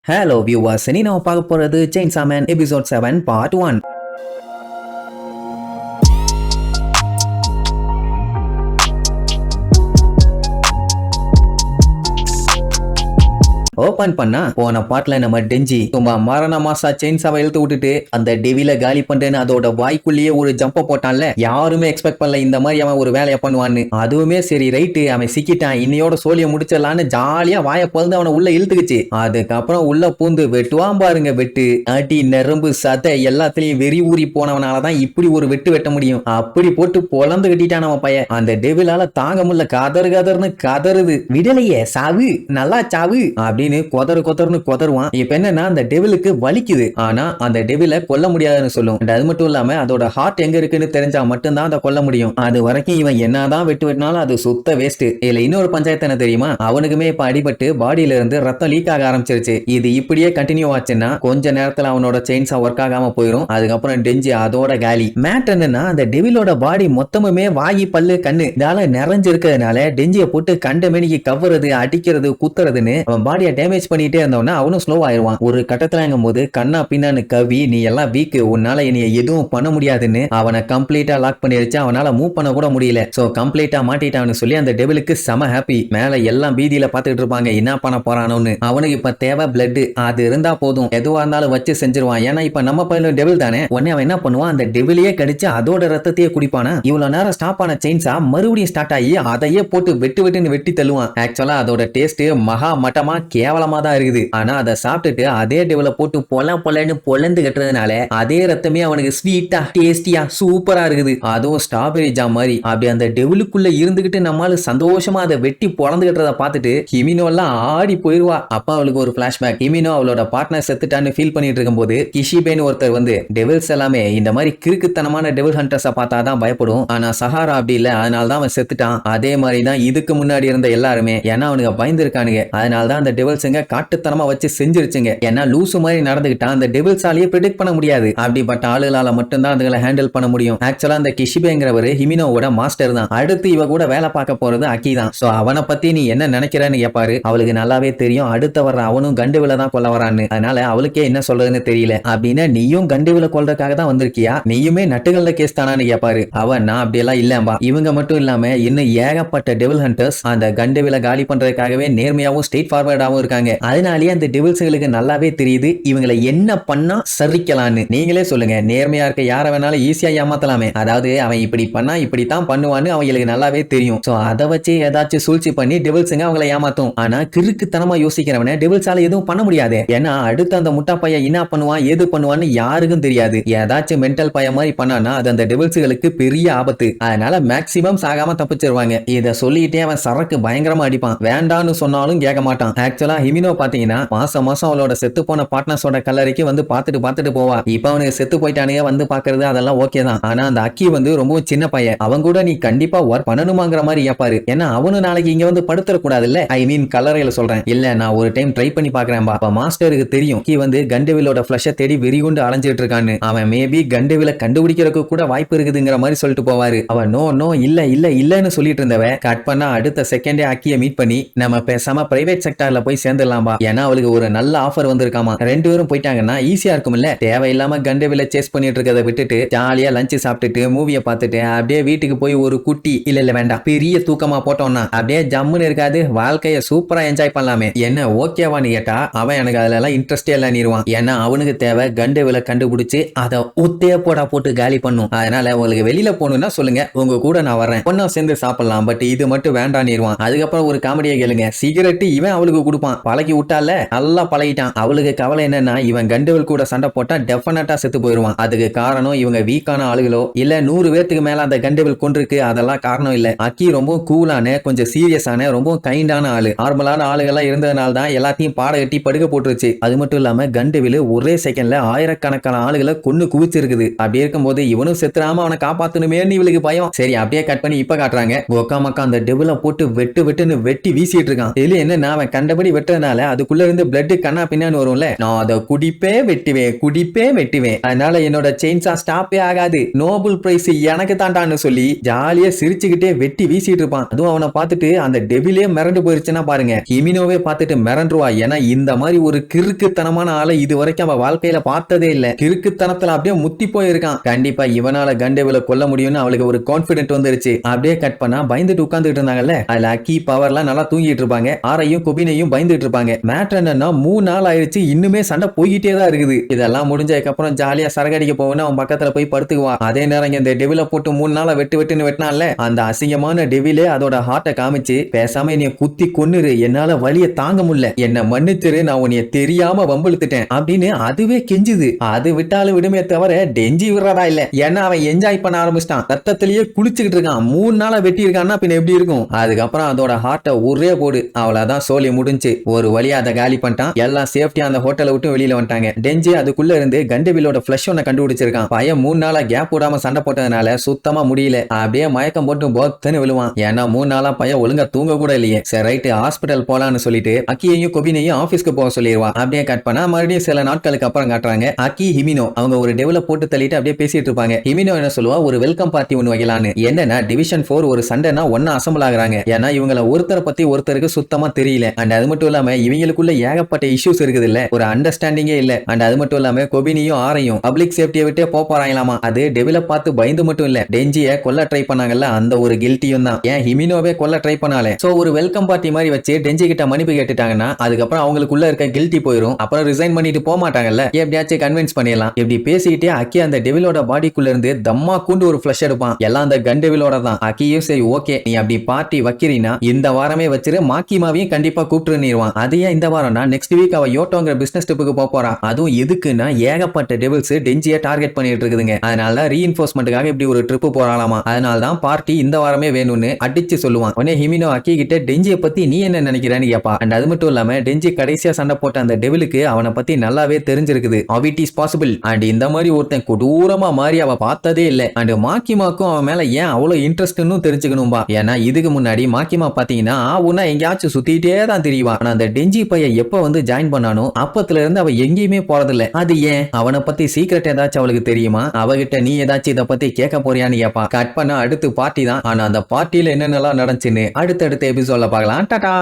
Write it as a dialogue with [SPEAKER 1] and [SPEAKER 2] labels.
[SPEAKER 1] Hello viewers, இனி நம்ம பார்க்க போறது Chainsaw Man episode 7 part 1. Open பண்ணா போன பாட்டுல நம்ம டெஞ்சி சும்மா மரண மாசா செயின்சாவை இழுத்து விட்டுட்டு அந்த டெவில காலி பண்றேன்னு அதோட வாய்க்குள்ளேயே ஒரு ஜம்ப போட்டான்ல. யாருமே எக்ஸ்பெக்ட் பண்ணல இந்த மாதிரி அவன் ஒரு வேலையை பண்ணுவான்னு. அதுவுமே சரி ரைட்டு அவன் சிக்கிட்டான், இன்னையோட சோழியை முடிச்சிடலான்னு ஜாலியா வாயை பொழுது அவனை உள்ள இழுத்துக்குச்சு. அதுக்கப்புறம் உள்ள பூந்து வெட்டுவான் பாருங்க வெட்டு. அடி நரம்பு சதை எல்லாத்துலயும் வெறி ஊறி போனவனாலதான் இப்படி ஒரு வெட்டு வெட்ட முடியும். அப்படி போட்டு பொலந்து கட்டிட்டான் அவன் பையன். அந்த டெவிலால தாங்க முடியல, கதறுன்னு கதறுது. விடலையே சாவு, நல்லா சாவு அப்படின்னு கொதறுன்னு கொதருவான். இப்ப என்னன்னா அந்த டெவிலுக்கு வலிக்குது, ஆனா அந்த டெவில கொல்ல முடியாதுன்னு சொல்லும். அது மட்டும் இல்லாம அதோட ஹார்ட் எங்க இருக்குன்னு தெரிஞ்சா மட்டும்தான் அதை கொல்ல முடியும். அது வரைக்கும் இவன் என்னதான் வெட்டினாலும் அது சுத்த வேஸ்ட். இதுல இன்னொரு பஞ்சாயத்து என்ன தெரியுமா, அவனுக்குமே இப்ப அடிபட்டு பாடியில இருந்து ரத்தம் லீக் ஆக ஆரம்பிச்சிருச்சு. இது இப்படியே கண்டினியூ ஆச்சுன்னா கொஞ்ச நேரத்துல அவனோட செயின்ஸா ஒர்க் ஆகாம போயிடும். அதுக்கப்புறம் டெஞ்சி அதோட காலி. மேட் என்னன்னா அந்த டெவிலோட பாடி மொத்தமுமே வாயி பல்லு கண்ணு இதால நிறைஞ்சு இருக்கிறதுனால டெஞ்சியை போட்டு கண்ட மேனிக்கு கவறது அடிக்கிறது குத்துறதுன்னு அவன் பாடியை டேமேஜ் பண்ணிட்டே இருந்தவனா அவனும் ஸ்லோ ஆயிருவான். ஒரு கட்டத்துல போது கண்ணா பின்னான்னு கவி நீ எல்லாம் வீக், உன்னால என்னைய எதுவும் பண்ண முடியாதுன்னு அவனை கம்ப்ளீட்டா லாக் பண்ணிடுச்சு. அவனால மூவ் பண்ண கூட முடியல. சோ கம்ப்ளீட்டா மாட்டிட்டான்னு சொல்லி அந்த டெவிலுக்கு செம ஹாப்பி. மேல எல்லாம் பீதியில பாத்துட்டு இருப்பாங்க என்ன பண்ண போறானோன்னு. அவனுக்கு இப்ப தேவை பிளட், அது இருந்தா போதும் எதுவா இருந்தாலும் வச்சு செஞ்சிருவான். ஏன்னா இப்ப நம்ம பையன் டெவில் தானே. உடனே அவன் என்ன பண்ணுவான், அந்த டெவிலையே கடிச்சு அதோட ரத்தத்தையே குடிப்பானா. இவ்வளவு நேரம் ஸ்டாப் ஆன செயின்ஸா மறுபடியும் ஸ்டார்ட் ஆகி அதையே போட்டு வெட்டுன்னு வெட்டி தள்ளுவான். ஆக்சுவலா அதோட டேஸ்ட் மகா மட்டமா கேவலமா தான் இருக்குது. ஆனா அதை சாப்பிட்டுட்டு அதே டெவல போட்டு பொலன்னு பொலந்து கட்டுறதுனால அதே ரத்தமே அவனுக்கு ஸ்வீட்டா டேஸ்டியா சூப்பரா இருக்குது. அதுவும் ஸ்ட்ராபெரி ஜாம் மாதிரி. அப்படி அந்த டெவலுக்குள்ள இருந்துகிட்டு நம்மளால சந்தோஷமா அதை வெட்டி பொலந்து கட்டுறத பார்த்துட்டு ஹிமினோ எல்லாம் ஆடி போயிருவா. அப்ப அவளுக்கு ஒரு பிளாஷ்பேக். ஹிமினோ அவளோட பார்ட்னர் செத்துட்டான்னு ஃபீல் பண்ணிட்டு இருக்கும் போது கிஷிபேன்னு ஒருத்தர் வந்து டெவில்ஸ் எல்லாமே இந்த மாதிரி கிறுக்குத்தனமான டெவில் ஹண்டர்ஸை பார்த்தாதான் பயப்படும், ஆனா சஹாரா அப்படி இல்ல, அதனாலதான் அவன் செத்துட்டான். அதே மாதிரி தான் இதுக்கு முன்னாடி இருந்த எல்லாருமே, ஏன்னா அவனுக்கு பயந்துருக்கானுங்க. அதனாலதான் அந்த டெவில்ஸுங்க காட்டுத்தனமா வச்சு செஞ்சிருச்சுங்க. ஏன்னா லூசு மாதிரி நடந்துகிட்டா அந்த டெவில்ஸாலேயே ப்ரெடிக்ட் பண்ண முடியாது. அப்படிப்பட்ட ஆளுகளால மட்டும்தான் அதுகளை ஹேண்டில் பண்ண முடியும். ஆக்சுவலா அந்த கிஷிபேங்கிறவரு ஹிமினோவோட மாஸ்டர் தான். அடுத்து இவ கூட வேலை பார்க்க போறது அக்கி தான். சோ அவனை பத்தி நீ என்ன நினைக்கிறன்னு கேட்பாரு. அவளுக்கு நல்லாவே தெரியும் அடுத்த வர்ற அவனும் கண்டுவில தான் கொல்ல வரான்னு. அதனால அவளுக்கே என்ன சொல்றதுன்னு தெரியல. அப்படின்னா நீயும் கண்டுவில கொல்றதுக்காக தான் வந்திருக்கியா, நீயுமே நட்டுகள்ல கேஸ் தானான்னு கேட்பாரு. அவன் நான் அப்படியெல்லாம் இல்லம்பா. இவங்க மட்டும் இல்லாம இன்னும் ஏகப்பட்ட டெவில் ஹண்டர்ஸ் அந்த கண்டுவில காலி பண்றதுக்காகவே நேர்மையாவும் ஸ்ட்ரெயிட் ஃபார்வர்டாவும் இருக்காங்க. அதனாலேயே அந்த டெவில்ஸ்களுக்கு நல்லாவே தெரியுது இவங்களை என்ன பண்ணா சரிக்கலான்னு. நீங்களே சொல்லுங்க, நேர்மையா இருக்க யாரை வேணாலும் ஈஸியா ஏமாத்தலாமே. அதாவது அவன் இப்படி பண்ணா இப்படித்தான் பண்ணுவான்னு அவங்களுக்கு நல்லாவே தெரியும். சோ அதை வச்சு ஏதாச்சும் சூழ்ச்சி பண்ணி டெவில்ஸுங்க அவங்களை ஏமாத்தும். ஆனா கிறுக்குத்தனமா யோசிக்கிறவன டெவில்ஸால எதுவும் பண்ண முடியாது. ஏன்னா அடுத்து அந்த முட்டா பையன் என்ன பண்ணுவான் ஏது பண்ணுவான்னு யாருக்கும் தெரியாது. ஏதாச்சும் மென்டல் பையன் மாதிரி பண்ணானா அது அந்த டெவில்ஸ்களுக்கு பெரிய ஆபத்து. அதனால மேக்சிமம் சாகாம தப்பிச்சிருவாங்க. இத சொல்லிட்டே அவன் சரக்கு பயங்கரமா அடிப்பான். வேண்டான்னு சொன்னாலும் கேட்க மாட்டான். ஆக்சுவலா ஹிமினோ பாத்தீங்கன்னா மாசம் அவளோட செத்து போன பார்ட்னர்ஸோட கல்லறைக்கு வந்து பார்த்துட்டு போவா. இப்ப அவனுக்கு செத்து போயிட்டானுங்க வந்து பாக்குறது அதெல்லாம் ஓகே தான். ஆனா அந்த அக்கி வந்து ரொம்பவும் சின்ன பையன், அவன் கூட நீ கண்டிப்பா ஒர்க் பண்ணணுமாங்கிற மாதிரி கேட்பாரு. ஏன்னா அவனு நாளைக்கு இங்க வந்து படுத்துற கூடாது இல்ல. ஐ மீன் கல்லறையில சொல்றேன். இல்ல நான் ஒரு டைம் ட்ரை பண்ணி பாக்குறேன். அப்ப மாஸ்டருக்கு தெரியும் கி வந்து கண்டவிலோட ஃபிளஷ தேடி வெறிகுண்டு அலைஞ்சிட்டு இருக்கான்னு. அவன் மேபி கண்டவில கண்டுபிடிக்கிறதுக்கு கூட வாய்ப்பு இருக்குதுங்கிற மாதிரி சொல்லிட்டு போவாரு. அவன் நோ இல்லன்னு சொல்லிட்டு இருந்தவ கட் பண்ணா அடுத்த செகண்டே அக்கிய மீட் பண்ணி நம்ம பேசாம பிரைவேட் செக்டார்ல போய் சேர்ந்துடலாம்பா. ஏன்னா அவளுக்கு ஒரு நல்ல ஆஃபர் வந்திருக்காமா. ரெண்டு பேரும் போயிட்டாங்கன்னா ஈஸியா இருக்கும்ல. தேவையில்லாம கண்டவில சேஸ் பண்ணிட்டு இருக்கதை விட்டுட்டு ஜாலியா லஞ்ச் சாப்பிட்டுட்டு மூவியை பார்த்துட்டு அப்படியே வீட்டுக்கு போய் ஒரு குட்டி இல்ல வேண்டாம் பெரிய தூக்கமா போட்டோம்னா அப்படியே ஜம்முன்னு இருக்காது, வாழ்க்கைய சூப்பரா என்ஜாய் பண்ணலாமே. என்ன ஓகேவான்னு கேட்டா அவன் எனக்கு அதுல எல்லாம் இன்ட்ரெஸ்டே இல்லைன்னுருவான். ஏன்னா அவனுக்கு தேவை கண்டவில கண்டுபிடிச்சு அதை ஒத்தைய போட்டு காலி பண்ணும். அதனால உங்களுக்கு வெளியில போகணும்னா சொல்லுங்க, உங்க கூட நான் வரேன், ஒன்னா சேர்ந்து சாப்பிடலாம், பட் இது மட்டும் வேண்டான்னுருவான். அதுக்கப்புறம் ஒரு காமெடியை கேளுங்க, சிகரெட் இவன் அவளுக்கு கொடுப்பான். பழகி விட்டால நல்லா பழகிட்டான். அவளுக்கு கவலை என்னன்னா இவன் கண்டுவல் கூட சண்டை போட்டா டெஃபினட்டா செத்து போயிருவான். அதுக்கு காரணம் இவங்க வீக்கான ஆளுகளோ இல்ல 100 பேத்துக்கு மேல அந்த கண்டுவல் கொண்டிருக்கு, அதெல்லாம் காரணம் இல்ல. அக்கி ரொம்ப கூலான கொஞ்சம் சீரியஸான ரொம்ப கைண்டான ஆளு. நார்மலான ஆளுகள்லாம் இருந்ததுனால தான் எல்லாத்தையும் பாட கட்டி படுக்க போட்டுருச்சு. அது மட்டும் இல்லாம கண்டுவில் ஒரே செகண்ட்ல ஆயிரக்கணக்கான ஆளுகளை கொன்னு குவிச்சிருக்குது. அப்படி இருக்கும்போது இவனும் செத்துறாம அவனை காப்பாத்தணுமே இவளுக்கு பயம். சரி அப்படியே கட் பண்ணி இப்ப காட்டுறாங்க ஒக்கா மக்கா அந்த டெவில போட்டு வெட்டுன்னு வெட்டி வீசிட்டு இருக்கான். இதுல என்ன அவன் கண்டபடி வெட்டறதுனால அதுக்குள்ள இருந்து பிளட் கண்ணா பின்னான்னு வரும்ல, நான் அதை குடிப்பே வெட்டுவேன். அதனால என்னோட செயின்ஸா ஸ்டாப்பே ஆகாது, நோபல் பிரைஸ் எனக்கு தாண்டான்னு சொல்லி ஜாலியா சிரிச்சுக்கிட்டே வெட்டி வீசிட்டு இருப்பான். அதுவும் அவனை பார்த்துட்டு அந்த டெவிலே மிரண்டு போயிருச்சுன்னா பாருங்க, ஹிமினோவே பார்த்துட்டு மிரண்டுருவா. ஏன்னா இந்த மாதிரி ஒரு கிறுக்குத்தனமான ஆளை இது வரைக்கும் அவ வாழ்க்கையில பார்த்ததே இல்ல. கிறுக்குத்தனத்துல அப்படியே முத்தி போயிருக்கான். கண்டிப்பா இவனால கண்டேவில கொல்ல முடியும்னு அவளுக்கு ஒரு கான்பிடென்ட் வந்துருச்சு. அப்படியே கட் பண்ணா பயந்துட்டு உட்கார்ந்துட்டு இருந்தாங்கல்ல, அதுல அக்கி பவர்லாம் நல்லா தூங்கிட்டு இருப்பாங்க. ஆரையும் கொபினையும் பயந்துட்டு இருப்பாங்க. மேட்டர் என்னன்னா 3 நாள் ஆயிடுச்சு, இன்னுமே சண்டை போய்கிட்டே தான் இருக்குது. இதெல்லாம் முடிஞ்சதுக்கு அப்புறம் ஜாலியா சரகடிக்க போகணும், அவன் பக்கத்துல போய் படுத்துக்குவா. அதே நேரம் இந்த டெவில போட்டு 3 நாளா வெட்டுன்னு வெட்டினான்ல, அந்த அசிங்கமான டெவிலே அதோட ஹார்ட்டை காமிச்சு பேசாம என்னைய குத்தி கொன்னுரு, என்னால வலிய தாங்க முடியல, என்ன மன்னிச்சிரு, நான் உன்னைய தெரியாம வம்பிழுத்துட்டேன் அப்படின்னு அதுவே கெஞ்சுது. அது விட்டாலும் விடுமே தவிர டெஞ்சி விடுறதா இல்ல. ஏன்னா அவன் என்ஜாய் பண்ண ஆரம்பிச்சிட்டான், ரத்தத்திலேயே குளிச்சுக்கிட்டு இருக்கான். 3 நாளா வெட்டி இருக்கான்னா பின்ன எப்படி இருக்கும். அதுக்கப்புறம் அதோட ஹார்ட்டை ஒரே போடு, அவ்வளவுதான், சோலி முடிஞ்சு. ஒரு வழியா அதை காலி பண்ணிட்டான். எல்லாம் சேஃப்டியா அந்த ஹோட்டலை விட்டு வெளியில வந்துட்டாங்க. டெஞ்சி அதுக்குள்ள இருந்து கண்டேவிலோட ஃபிளஷ் ஒன்ன கண்டுபிடிச்சிருக்கான். பையன் 3 நாளா கேப் விடாம சண்டை போட்டதுனால சுத்தமா முடியல, அப்படியே மயக்கம் போட்டு போத்துன்னு விழுவான். ஏன்னா 3 நாளா பையன் ஒழுங்கா தூங்க கூட இல்லையே. சரி ரைட், ஹாஸ்பிட்டல் போலான்னு சொல்லிட்டு அக்கியையும் கொபினையும் ஆபீஸ்க்கு போக சொல்லிடுவா. அப்படியே கட் பண்ணா மறுபடியும் சில நாட்களுக்கு அப்புறம் காட்டுறாங்க அக்கி ஹிமினோ அவங்க ஒரு டெவலப் போட்டு தள்ளிட்டு அப்படியே பேசிட்டு இருப்பாங்க. ஹிமினோ என்ன சொல்லுவா, ஒரு வெல்கம் பார்ட்டி ஒன்னு வைக்கலான்னு. என்னன்னா டிவிஷன் 4 ஒரு சண்டைனா ஒன்னா அசம்பிள் ஆகுறாங்க. ஏன்னா இவங்கள ஒருத்தரை பத்தி ஒருத்தருக்கு சுத்தமா தெரியல. அண்ட் அது மட்டும் இல்லாம இவங்களுக்குள்ள ஏகப்பட்ட இஷ்யூஸ் இருக்குது இல்ல, ஒரு அண்டர்ஸ்டாண்டிங்கே இல்ல. அண்ட் அது மட்டும் இல்லாம கொபினியும் ஆரையும் பப்ளிக் சேஃப்டியை விட்டே போறாங்களாமா. அது டெவலப் பார்த்து பயந்து மட்டும் இல்ல, டெஞ்சிய கொல்ல ட்ரை பண்ணாங்கல்ல, அந்த ஒரு கில்ட்டியும் தான். ஏன் ஹிமினோவே கொல்ல ட்ரை பண்ணாலே. சோ ஒரு வெல்கம் பார்ட்டி மாதிரி வச்சு டெஞ்சி கிட்ட மன்னிப்பு கேட்டுட்டாங்கன்னா அதுக்கப்புறம் அவங்களுக்குள்ள இருக்க கில்ட்டி போயிடும். அப்புறம் ரிசைன் பண்ணிட்டு போக மாட்டாங்கல்ல, எப்படியாச்சும் கன்வின்ஸ் பண்ணிடலாம். இப்படி பேசிக்கிட்டே அக்கி அந்த டெவிலோட பாடிக்குள்ள இருந்து தம்மா கூண்டு ஒரு ஃபிளஷ் எடுப்பான். எல்லாம் அந்த கன் டெவிலோட தான். அக்கியும் சரி ஓகே, நீ அப்படி பார்ட்டி வைக்கிறீனா இந்த வாரமே வச்சிரு, மாக்கிமாவையும் கண்டிப்பா கூப்பிட்டுருவான். அதையே இந்த வாரம்னா நெக்ஸ்ட் வீக் அவ யோட்டோங்கிற பிசினஸ் ட்ரிப்புக்கு போறா. அதுவும் எதுக்குன்னா ஏகப்பட்ட டெவில்ஸ் டெஞ்சியை டார்கெட் பண்ணிட்டு இருக்குதுங்க. அதனால ரீஇன்ஃபோர்ஸ்மெண்ட்டுக்காக இப்படி ஒரு ட்ரிப் போறாளாமா. அதனால தான் பார்ட்டி இந்த வாரமே வேணும்னு அடிச்சு சொல்லுவான். உடனே ஹிமினோ அக்கி கிட்ட டெஞ்சியை பத்தி நீ என்ன நினைக்கிறேன்னு கேப்பா. அண்ட் அது மட்டும் இல்லாம டெஞ்சி கடைசியா சண்டை போட்ட அந்த டெவிலுக்கு அவனை பத்தி நல்லாவே தெரிஞ்சிருக்குது. how it is possible. And இந்த மாதிரி ஒருத்தன் கொடூரமா மாறி அவ பார்த்ததே இல்ல. அண்ட் மாக்கிமாக்கும் அவன் மேல ஏன் அவ்வளவு இன்ட்ரெஸ்ட்னு தெரிஞ்சுக்கணும்பா. ஏன்னா இதுக்கு முன்னாடி மாக்கிமா பாத்தீங்கன்னா உன்ன எங்கேயாச்சும் சுத்திட்டே தான் தெரியவா. ஆனா அந்த டெஞ்சி பையன் எப்ப வந்து ஜாயின் பண்ணானோ அப்பத்துல இருந்து அவ எங்கேயுமே போறதில்ல. அது ஏன், அவனை பத்தி சீக்ரெட் ஏதாச்சும் அவளுக்கு தெரியுமா, அவகிட்ட நீ ஏதாச்சும் இதை பத்தி கேட்க போறியான்னு கேப்பா. கட் பண்ண அடுத்து பார்ட்டி தான். ஆனா அந்த பார்ட்டியில என்னென்னலாம் நடந்துச்சுன்னு அடுத்தடுத்த எபிசோட்ல பார்க்கலாம். டாடா.